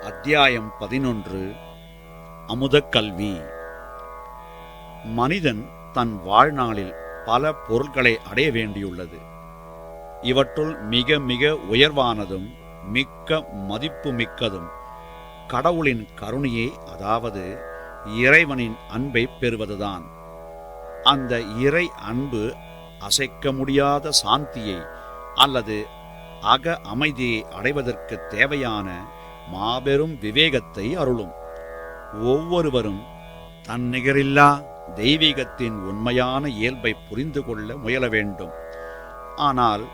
அத்தியாயம் 11. அமுதக்கல்வி. மனிதன் தன் வாழ்நாளில் பல பொருள்களை அடைய வேண்டியுள்ளது. இவற்றுள் மிக மிக உயர்வானதும் மிக்க மதிப்பு மிக்கதும் கடவுளின் கருணையை, அதாவது இறைவனின் அன்பை பெறுவதுதான். அந்த இறை அன்பு அசைக்க முடியாத சாந்தியை அல்லது அக அமைதியை அடைவதற்கு தேவையான மாபெரும் விவேகத்தை அருளும். ஒவ்வொருவரும் தன்னிகரில்லா தெய்வீகத்தின் உண்மையான இயல்பை புரிந்து கொள்ள முயல வேண்டும். ஆனால்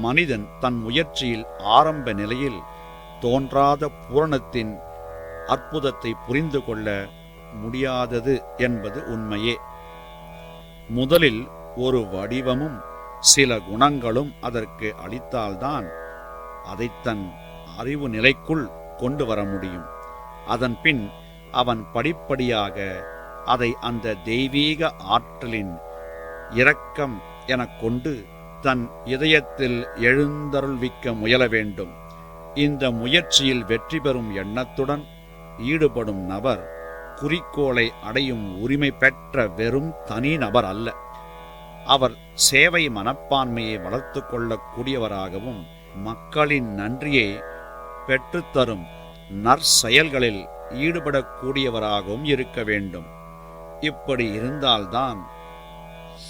மனிதன் தன் முயற்சியில் ஆரம்ப நிலையில் தோன்றாத பூரணத்தின் அற்புதத்தை புரிந்து கொள்ள முடியாதது என்பது உண்மையே. முதலில் ஒரு வடிவமும் சில குணங்களும் அதற்கு அளித்தால்தான் அதை தன் அறிவு நிலைக்குள் கொண்டு வர முடியும். அதன் பின் அவன் படிப்படியாக அதை அந்த தெய்வீக ஆற்றலின் இரக்கம் எனக் கொண்டு தன் இதயத்தில் எழுந்தருள்விக்க முயல வேண்டும். இந்த முயற்சியில் வெற்றி பெறும் எண்ணத்துடன் ஈடுபடும் நபர் குறிக்கோளை அடையும் உரிமை பெற்ற வெறும் தனி நபர் அல்ல. அவர் சேவை மனப்பான்மையை வளர்த்து கொள்ளக்கூடியவராகவும் மக்களின் நன்றியை பெற்றுத்தரும் நற்செயல்களில் ஈடுபடக்கூடியவராகவும் இருக்க வேண்டும். இப்படி இருந்தால்தான்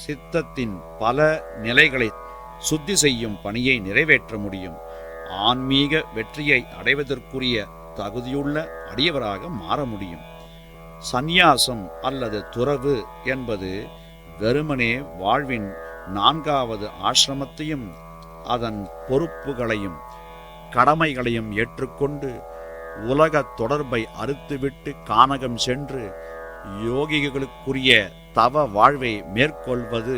சித்தத்தின் பல நிலைகளை சுத்தி செய்யும் பணியை நிறைவேற்ற முடியும். ஆன்மீக வெற்றியை அடைவதற்குரிய தகுதியுள்ள அடியவராக மாற முடியும். சந்நியாசம் அல்லது துறவு என்பது வெறுமனே வாழ்வின் 4வது ஆசிரமத்தையும் அதன் பொறுப்புகளையும் கடமைகளையும் ஏற்றுக்கொண்டு உலக தொடர்பை அறுத்துவிட்டு கானகம் சென்று யோகிகளுக்குரிய தவ வாழ்வை மேற்கொள்வது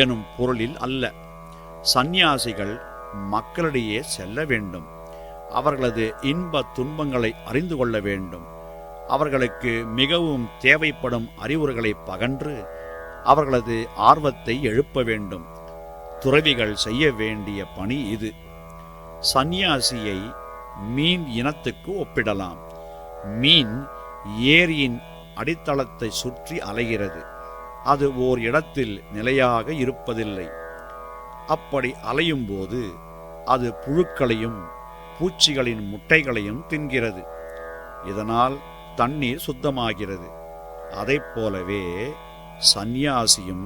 எனும் பொருளில் அல்ல. சந்நியாசிகள் மக்களிடையே செல்ல வேண்டும். அவர்களது இன்ப துன்பங்களை அறிந்து கொள்ள வேண்டும். அவர்களுக்கு மிகவும் தேவைப்படும் அறிவுரைகளை பகன்று அவர்களது ஆர்வத்தை எழுப்ப வேண்டும். துறவிகள் செய்ய வேண்டிய பணி இது. சந்நியாசியை மீன் இனத்துக்கு ஒப்பிடலாம். மீன் ஏரியின் அடித்தளத்தை சுற்றி அலைகிறது. அது ஓர் இடத்தில் நிலையாக இருப்பதில்லை. அப்படி அலையும் போது அது புழுக்களையும் பூச்சிகளின் முட்டைகளையும் தின்கிறது. இதனால் தண்ணீர் சுத்தமாகிறது. அதைப் போலவே சந்நியாசியும்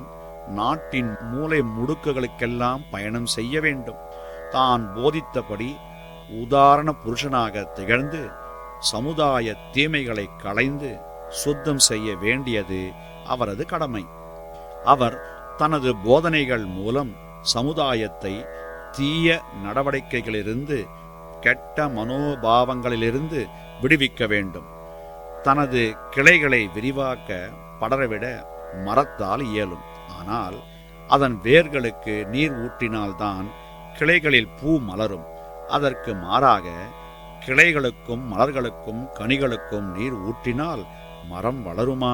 நாட்டின் மூலை முடுக்குகளுக்கெல்லாம் பயணம் செய்ய வேண்டும். தான் போதித்தபடி உதாரண புருஷனாக திகழ்ந்து சமுதாய தீமைகளை களைந்து சுத்தம் செய்ய வேண்டியது அவரது கடமை. அவர் தனது போதனைகள் மூலம் சமுதாயத்தை தீய நடவடிக்கைகளிலிருந்து, கெட்ட மனோபாவங்களிலிருந்து விடுவிக்க வேண்டும். தனது கிளைகளை விரிவாக்க படரவிட மரத்தால் இயலும். ஆனால் அதன் வேர்களுக்கு நீர் ஊற்றினால்தான் கிளைகளில் பூ மலரும். அதற்கு மாறாக கிளைகளுக்கும் மலர்களுக்கும் கனிகளுக்கும் நீர் ஊற்றினால் மரம் வளருமா?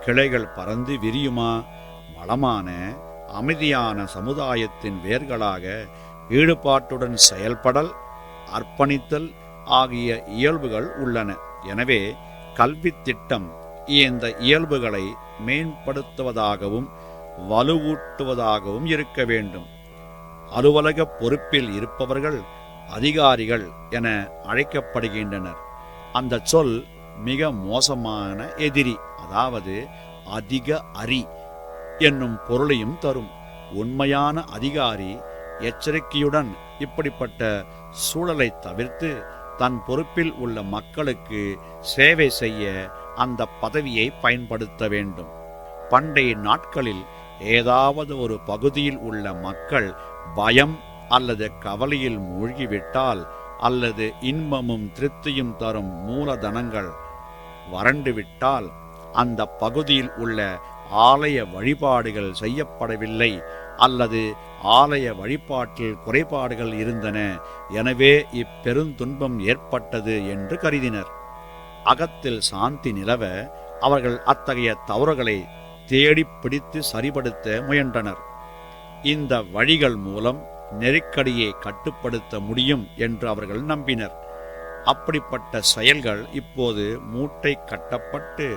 கிளைகள் பறந்து விரியுமா? வளமான அமைதியான சமுதாயத்தின் வேர்களாக ஈடுபாட்டுடன் செயல்படல், அர்ப்பணித்தல் ஆகிய இயல்புகள் உள்ளன. எனவே கல்வி திட்டம் இந்த இயல்புகளை மேம்படுத்துவதாகவும் வலுவூட்டுவதாகவும் இருக்க வேண்டும். அலுவலக பொறுப்பில் இருப்பவர்கள் அதிகாரிகள் என அழைக்கப்படுகின்றனர். அந்த சொல் மிக மோசமான எதிரி, அதாவது அதிக அறி என்னும் பொருளையும் தரும். உண்மையான அதிகாரி எச்சரிக்கையுடன் இப்படிப்பட்ட சூழலை தவிர்த்து தன் பொறுப்பில் உள்ள மக்களுக்கு சேவை செய்ய அந்த பதவியை பயன்படுத்த வேண்டும். பண்டைய நாட்களில் ஏதாவது ஒரு பகுதியில் உள்ள மக்கள் பயம் அல்லது கவலையில் மூழ்கிவிட்டால், அல்லது இன்பமும் திருப்தியும் தரும் மூலதனங்கள் வறண்டுவிட்டால், அந்த பகுதியில் உள்ள ஆலய வழிபாடுகள் செய்யப்படவில்லை அல்லது ஆலய வழிபாட்டில் குறைபாடுகள் இருந்தன, எனவே இப்பெருந்துன்பம் ஏற்பட்டது என்று கருதினர். அகத்தில் சாந்தி நிலவ அவர்கள் அத்தகைய தவறுகளை தேடி பிடித்து சரிபடுத்த முயன்றனர். இந்த வழிகள் மூலம் நெருக்கடியை கட்டுப்படுத்த முடியும் என்று அவர்கள் நம்பினர். அப்படிப்பட்ட செயல்கள் இப்போது மூட்டை கட்டப்பட்டு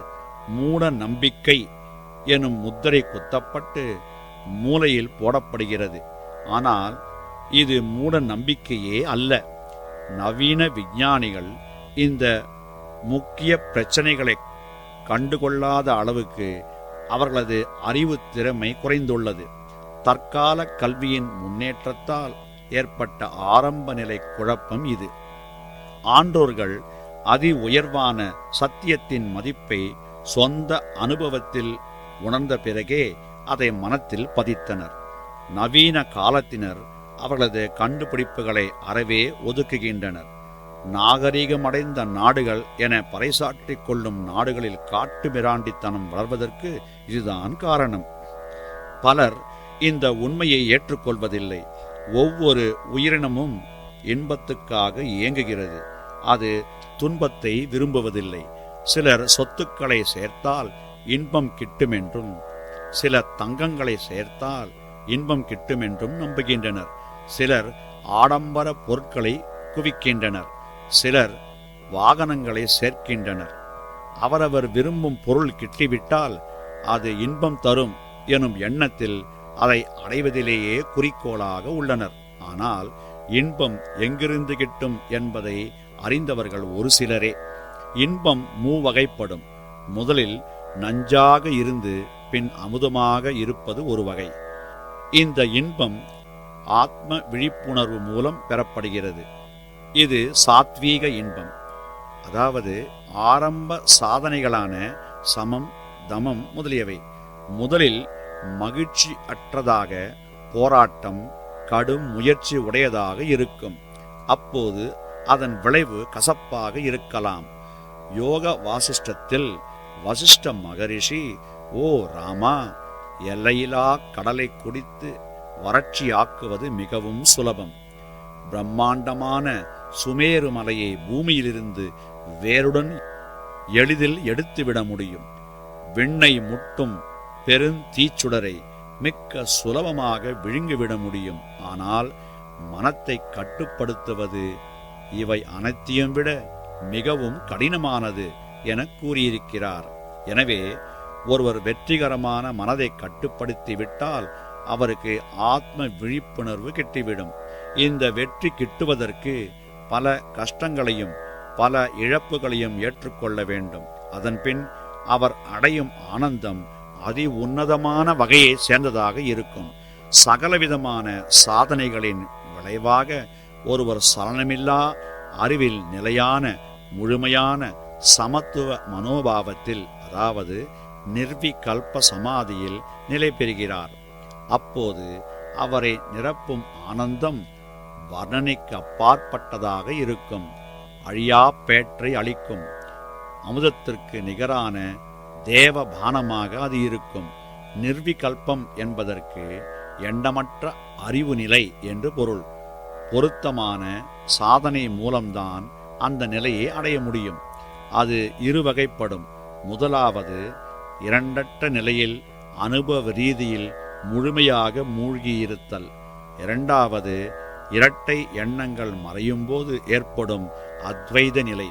மூட நம்பிக்கை எனும் முத்திரை குத்தப்பட்டு மூலையில் போடப்படுகிறது. ஆனால் இது மூட நம்பிக்கையே அல்ல. நவீன விஞ்ஞானிகள் இந்த முக்கிய பிரச்சனைகளை கண்டுகொள்ளாத அளவுக்கு அவர்களது அறிவு திறமை குறைந்துள்ளது. தற்கால கல்வியின் முன்னேற்றத்தால் ஏற்பட்ட ஆரம்ப நிலை குழப்பம் இது. ஆன்றோர்கள் அதி உயர்வான சத்தியத்தின் மதிப்பை சொந்த அனுபவத்தில் உணர்ந்த பிறகே அதை மனத்தில் பதித்தனர். நவீன காலத்தினர் அவர்களது கண்டுபிடிப்புகளை அறவே ஒதுக்குகின்றனர். நாகரீகமடைந்த நாடுகள் என பறைசாற்றிக் கொள்ளும் நாடுகளில் காட்டு மிராண்டித்தனம் வளர்வதற்கு இதுதான் காரணம். பலர் இந்த உண்மையை ஏற்றுக்கொள்வதில்லை. ஒவ்வொரு உயிரினமும் இன்பத்துக்காக இயங்குகிறது. அது துன்பத்தை விரும்புவதில்லை. சிலர் சொத்துக்களை சேர்த்தால் இன்பம் கிட்டுமென்றும், சிலர் தங்கங்களை சேர்த்தால் இன்பம் கிட்டுமென்றும் நம்புகின்றனர். சிலர் ஆடம்பர பொருட்களை குவிக்கின்றனர். சிலர் வாகனங்களை சேர்க்கின்றனர். அவரவர் விரும்பும் பொருள் கிட்டிவிட்டால் அது இன்பம் தரும் எனும் எண்ணத்தில் அதை அடைவதிலேயே குறிக்கோளாக உள்ளனர். ஆனால் இன்பம் எங்கிருந்து கிட்டும் என்பதை அறிந்தவர்கள் ஒரு சிலரே. இன்பம் மூவகைப்படும். முதலில் நஞ்சாக இருந்து பின் அமுதமாக இருப்பது ஒரு வகை. இந்த இன்பம் ஆத்ம விழிப்புணர்வு மூலம் பெறப்படுகிறது. இது சாத்வீக இன்பம். அதாவது ஆரம்ப சாதனைகளான சமம், தமம் முதலியவை. முதலில் மகிழ்ச்சி அற்றதாக, போராட்டம், கடும் முயற்சி உடையதாக இருக்கும். அப்போது அதன் விளைவு கசப்பாக இருக்கலாம். யோக வாசிஷ்டத்தில் வசிஷ்ட மகரிஷி, ஓ ராமா, எல்லையிலா கடலை குடித்து வறட்சியாக்குவது மிகவும் சுலபம். பிரம்மாண்டமான சுமேரு மலையை பூமியிலிருந்து வேருடன் எளிதில் எடுத்துவிட முடியும். விண்ணை முட்டும் பெருந்தீச்சுடரை மிக்க சுலபமாக விழுங்கிவிட முடியும். ஆனால் மனத்தை கட்டுப்படுத்துவது இவை அனைத்தையும் விட மிகவும் கடினமானது என கூறியிருக்கிறார். எனவே ஒருவர் வெற்றிகரமான மனதை கட்டுப்படுத்திவிட்டால் அவருக்கு ஆத்ம விழிப்புணர்வு கிட்டிவிடும். இந்த வெற்றி கிட்டுவதற்கு பல கஷ்டங்களையும் பல இழப்புகளையும் ஏற்றுக்கொள்ள வேண்டும். அதன்பின் அவர் அடையும் ஆனந்தம் அதி உன்னதமான வகையை சேர்ந்ததாக இருக்கும். சகலவிதமான சாதனைகளின் விளைவாக ஒருவர் சலனமில்லா அறிவில் நிலையான முழுமையான சமத்துவ மனோபாவத்தில், அதாவது நிர்விகல்ப சமாதியில் நிலை பெறுகிறார். அப்போது அவரை நிரப்பும் ஆனந்தம் வர்ணனைக்கு அப்பாற்பட்டதாக இருக்கும். அழியா பேற்றை அளிக்கும் அமுதத்திற்கு நிகரான தேவபானமாக அது இருக்கும். நிர்விகல்பம் என்பதற்கு எண்ணமற்ற அறிவு நிலை என்று பொருள். பொருத்தமான சாதனை மூலம்தான் அந்த நிலையை அடைய முடியும். அது இருவகைப்படும். முதலாவது இரண்டற்ற நிலையில் அனுபவ ரீதியில் முழுமையாக மூழ்கியிருத்தல். இரண்டாவது இரட்டை எண்ணங்கள் மறையும்போது ஏற்படும் அத்வைத நிலை.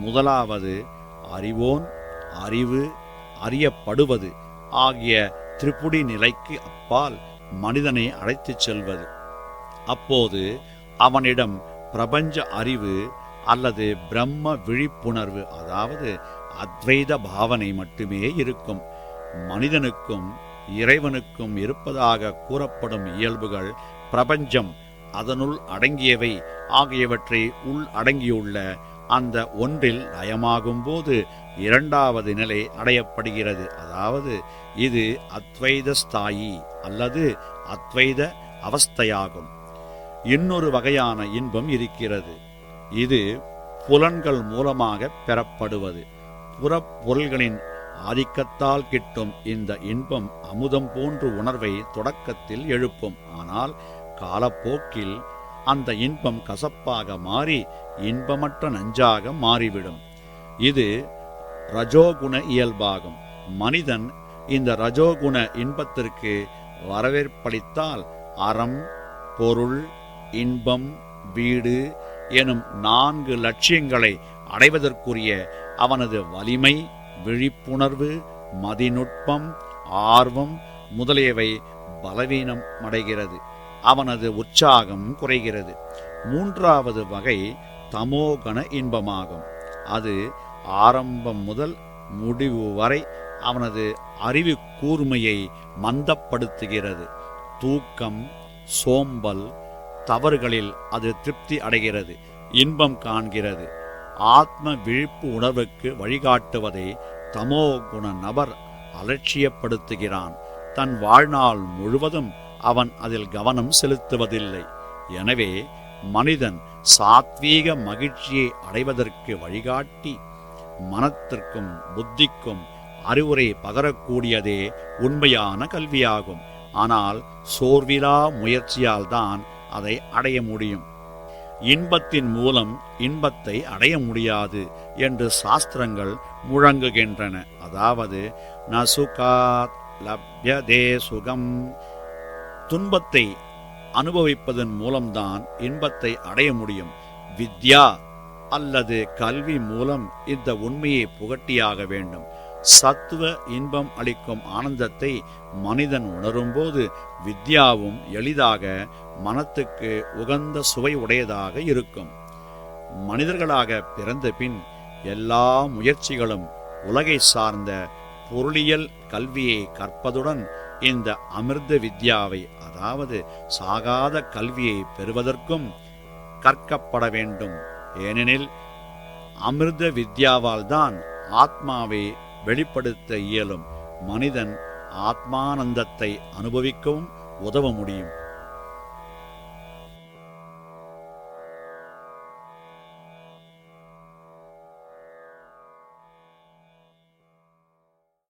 முதலாவது அறிவோன், அறிவு, அறியப்படுவது ஆகிய திரிபுடி நிலைக்கு அப்பால் மனிதனை அழைத்துச் செல்வது. அப்போது அவனிடம் பிரபஞ்ச அறிவு அல்லது பிரம்ம விழிப்புணர்வு, அதாவது அத்வைத பாவனை மட்டுமே இருக்கும். மனிதனுக்கும் இறைவனுக்கும் இருப்பதாக கூறப்படும் இயல்புகள், பிரபஞ்சம், அதனுள் அடங்கியவை ஆகியவற்றை உள் அடங்கியுள்ள அந்த ஒன்றில் லயமாகும் போது இரண்டாவது நிலை அடையப்படுகிறது. அதாவது இது அத்வைத ஸ்தாயி அல்லது அத்வைத அவஸ்தையாகும். இன்னொரு வகையான இன்பம் இருக்கிறது. இது புலன்கள் மூலமாக பெறப்படுவது. புறப்பொருள்களின் ஆதிக்கத்தால் கிட்டும் இந்த இன்பம் அமுதம் போன்று உணர்வை தொடக்கத்தில் எழுப்பும். ஆனால் காலப்போக்கில் அந்த இன்பம் கசப்பாக மாறி இன்பமற்ற நஞ்சாக மாறிவிடும். இது ரஜோகுண இயல்பாகும். மனிதன் இந்த ரஜோகுண இன்பத்திற்கு வரவேற்பளித்தால் அறம், பொருள், இன்பம், வீடு, எனும் 4 லட்சியங்களை அடைவதற்குரிய அவனது வலிமை, விழிப்புணர்வு, மதிநுட்பம், ஆர்வம் முதலியவை பலவீனம் அடைகிறது. அவனது உற்சாகம் குறைகிறது. 3வது வகை தமோகண இன்பமாகும். அது ஆரம்பம் முதல் முடிவு வரை அவனது அறிவு கூர்மையை மந்தப்படுத்துகிறது. தூக்கம், சோம்பல், தவறுகளில் அது திருப்தி அடைகிறது, இன்பம் காண்கிறது. ஆத்ம விழிப்பு உணர்வுக்கு வழிகாட்டுவதை தமோகுண நபர் அலட்சியப்படுத்துகிறான். தன் வாழ்நாள் முழுவதும் அவன் அதில் கவனம் செலுத்துவதில்லை. எனவே மனிதன் சாத்வீக மகிழ்ச்சியை அடைவதற்கு வழிகாட்டி மனத்திற்கும் புத்திக்கும் அறிவுரை பகரக்கூடியதே உண்மையான கல்வியாகும். ஆனால் சோர்விலா முயற்சியால் தான் அதை அடைய முடியும். இன்பத்தின் மூலம் இன்பத்தை அடைய முடியாது என்று சாஸ்திரங்கள் முழங்குகின்றன. அதாவது நசுகாத் லப்யதே சுகம், துன்பத்தை அனுபவிப்பதன் மூலம்தான் இன்பத்தை அடைய முடியும். வித்யா அல்லது கல்வி மூலம் இந்த உண்மையை புகட்டியாக வேண்டும். சத்துவ இன்பம் அளிக்கும் ஆனந்தத்தை மனிதன் உணரும்போது வித்யாவும் எளிதாக மனத்துக்கு உகந்த சுவை உடையதாக இருக்கும். மனிதர்களாக பிறந்த பின் எல்லா முயற்சிகளும் உலகை சார்ந்த பொருளியல் கல்வியை கற்பதுடன் இந்த அமிர்த வித்யாவை, அதாவது சாகாத கல்வியை பெறுவதற்கும் கற்கப்பட வேண்டும். ஏனெனில் அமிர்த வித்யாவால் தான் ஆத்மாவை வெளிப்படுத்த இயலும். மனிதன் ஆத்மானந்தத்தை அனுபவிக்கவும் உதவ முடியும்.